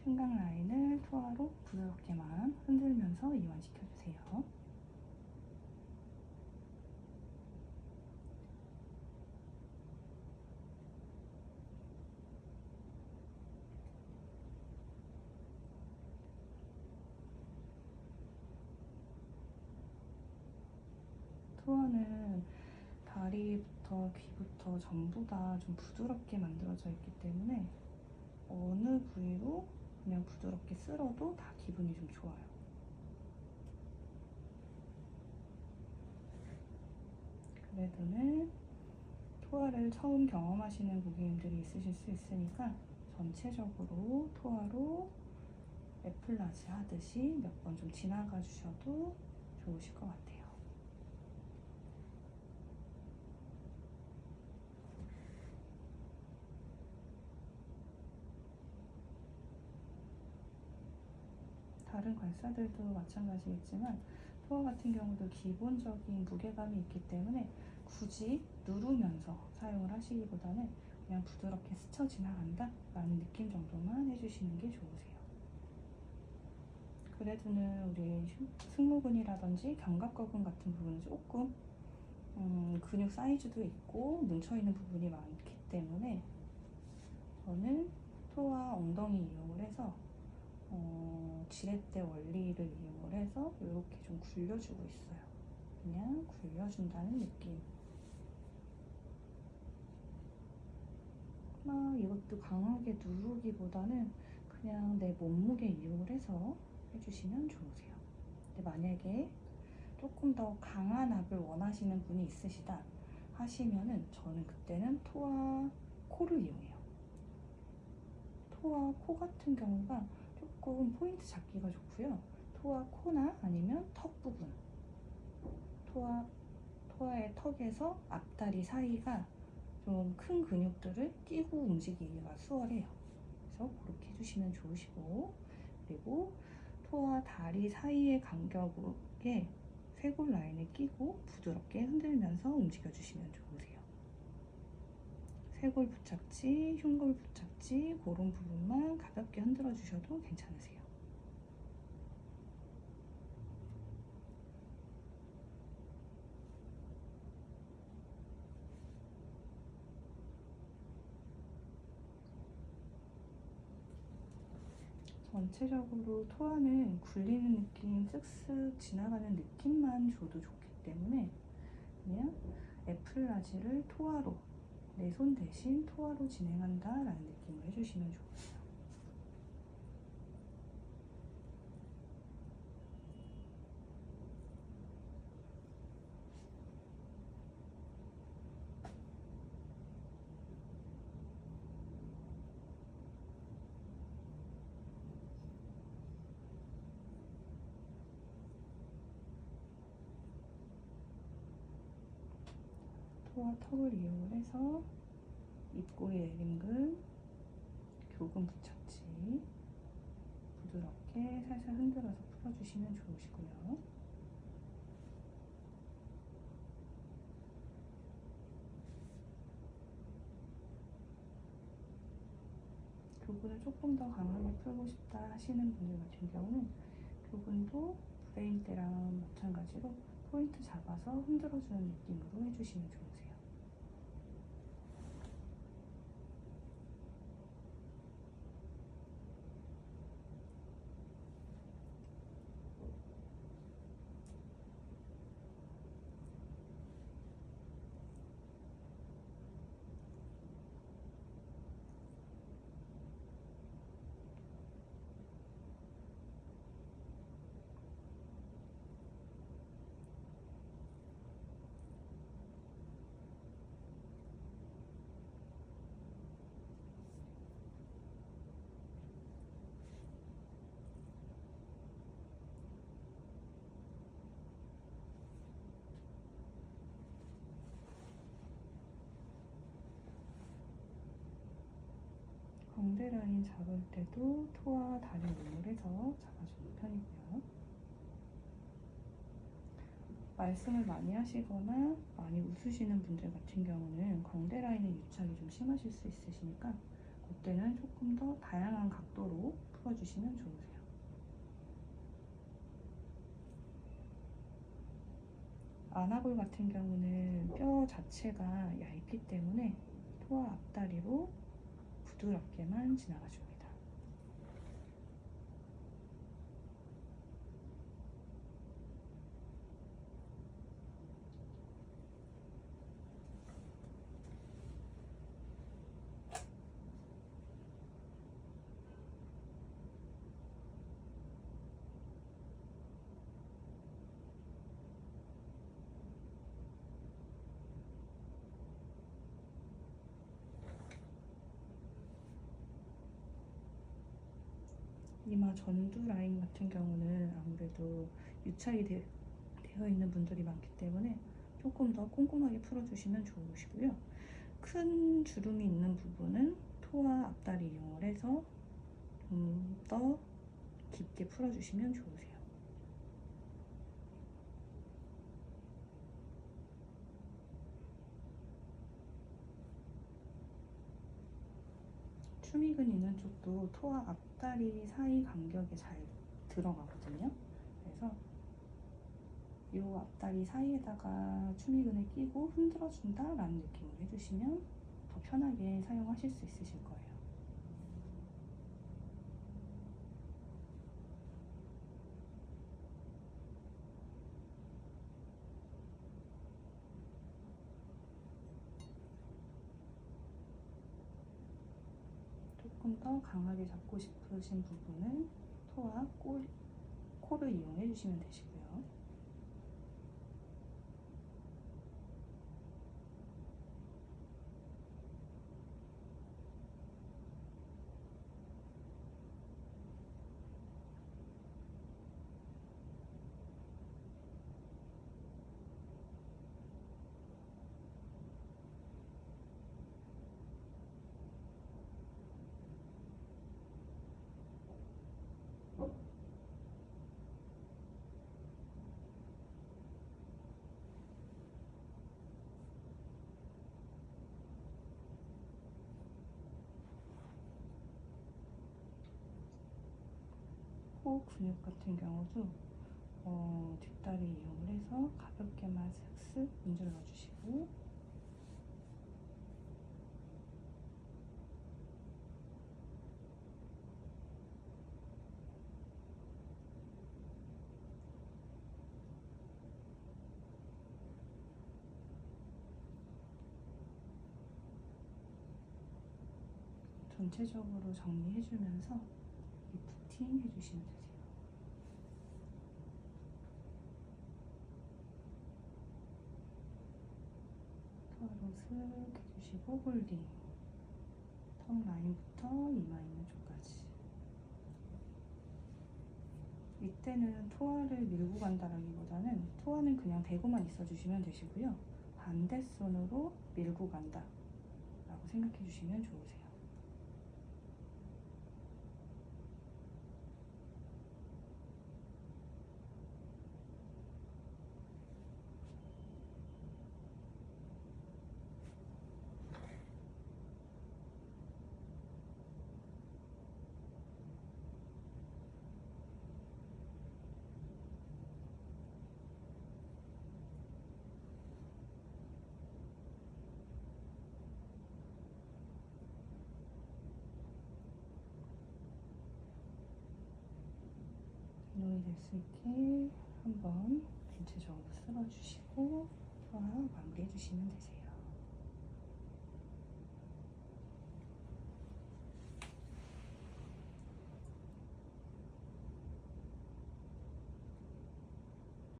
생각 라인을 토아로 부드럽게만 흔들면서 이완시켜주세요. 토아는 다리부터 귀부터 전부 다 좀 부드럽게 만들어져 있기 때문에 어느 부위로 그냥 부드럽게 쓸어도 다 기분이 좀 좋아요. 그래도는 토아를 처음 경험하시는 고객님들이 있으실 수 있으니까 전체적으로 토아로 애플라지 하듯이 몇 번 좀 지나가 주셔도 좋으실 것 같아요. 다른 관사들도 마찬가지겠지만 토아 같은 경우도 기본적인 무게감이 있기 때문에 굳이 누르면서 사용을 하시기보다는 그냥 부드럽게 스쳐 지나간다 라는 느낌 정도만 해주시는 게 좋으세요. 그래도는 우리 승모근이라든지 견갑거근 같은 부분은 조금 근육 사이즈도 있고 뭉쳐있는 부분이 많기 때문에 저는 토와 엉덩이 이용을 해서 지렛대 원리를 이용을 해서 이렇게 좀 굴려주고 있어요. 그냥 굴려준다는 느낌. 막 이것도 강하게 누르기보다는 그냥 내 몸무게 이용을 해서 해주시면 좋으세요. 근데 만약에 조금 더 강한 압을 원하시는 분이 있으시다 하시면은 저는 그때는 토와 코를 이용해요. 토와 코 같은 경우가 조금 포인트 잡기가 좋고요. 토와 코나 아니면 턱 부분, 토와의 턱에서 앞다리 사이가 좀 큰 근육들을 끼고 움직이기가 수월해요. 그래서 그렇게 해주시면 좋으시고, 그리고 토와 다리 사이의 간격에 쇄골 라인을 끼고 부드럽게 흔들면서 움직여주시면 좋으세요. 쇄골 부착지, 흉골 부착지 그런 부분만 가볍게 흔들어 주셔도 괜찮으세요. 전체적으로 토아는 굴리는 느낌, 쓱쓱 지나가는 느낌만 줘도 좋기 때문에 그냥 애플라지를 토아로, 내 손 대신 토아로 진행한다 라는 느낌을 해주시면 좋겠어요. 토와 턱을 이용을 해서 입꼬리 내림근, 교근 부착지 부드럽게 살살 흔들어서 풀어주시면 좋으시고요. 교근을 조금 더 강하게 풀고 싶다 하시는 분들 같은 경우는 교근도 브레인 때랑 마찬가지로 포인트 잡아서 흔들어주는 느낌으로 해주시면 좋으세요. 광대 라인 잡을 때도 토와 다리 이용을 해서 잡아주는 편이고요. 말씀을 많이 하시거나 많이 웃으시는 분들 같은 경우는 광대 라인의 유착이 좀 심하실 수 있으시니까 그때는 조금 더 다양한 각도로 풀어주시면 좋으세요. 아나골 같은 경우는 뼈 자체가 얇기 때문에 토와 앞다리로 부드럽게만 지나가줍니다. 이마 전두 라인 같은 경우는 아무래도 유착이 되어 있는 분들이 많기 때문에 조금 더 꼼꼼하게 풀어주시면 좋으시고요. 큰 주름이 있는 부분은 토와 앞다리 이용을 해서 좀 더 깊게 풀어주시면 좋으세요. 추미근 있는 쪽도 토와 앞다리 사이 간격에 잘 들어가거든요. 그래서 이 앞다리 사이에다가 추미근을 끼고 흔들어준다 라는 느낌으로 해주시면 더 편하게 사용하실 수 있으실 거예요. 조금 더 강하게 잡고 싶으신 부분은 토와 코를 이용해 주시면 되시고요. 코 근육 같은 경우도 뒷다리 이용을 해서 가볍게만 슥슥 문질러 주시고 전체적으로 정리해주면서 리프팅 해주시면 되세요. 토로 슥 해주시고 홀딩, 턱 라인부터 이마 있는 쪽까지. 이때는 토화를 밀고 간다라기보다는 토화는 그냥 대고만 있어주시면 되시고요. 반대손으로 밀고 간다 라고 생각해 주시면 좋으세요. 인용이 될 수 있게 한번 전체적으로 쓸어주시고 토화 마무리해 주시면 되세요.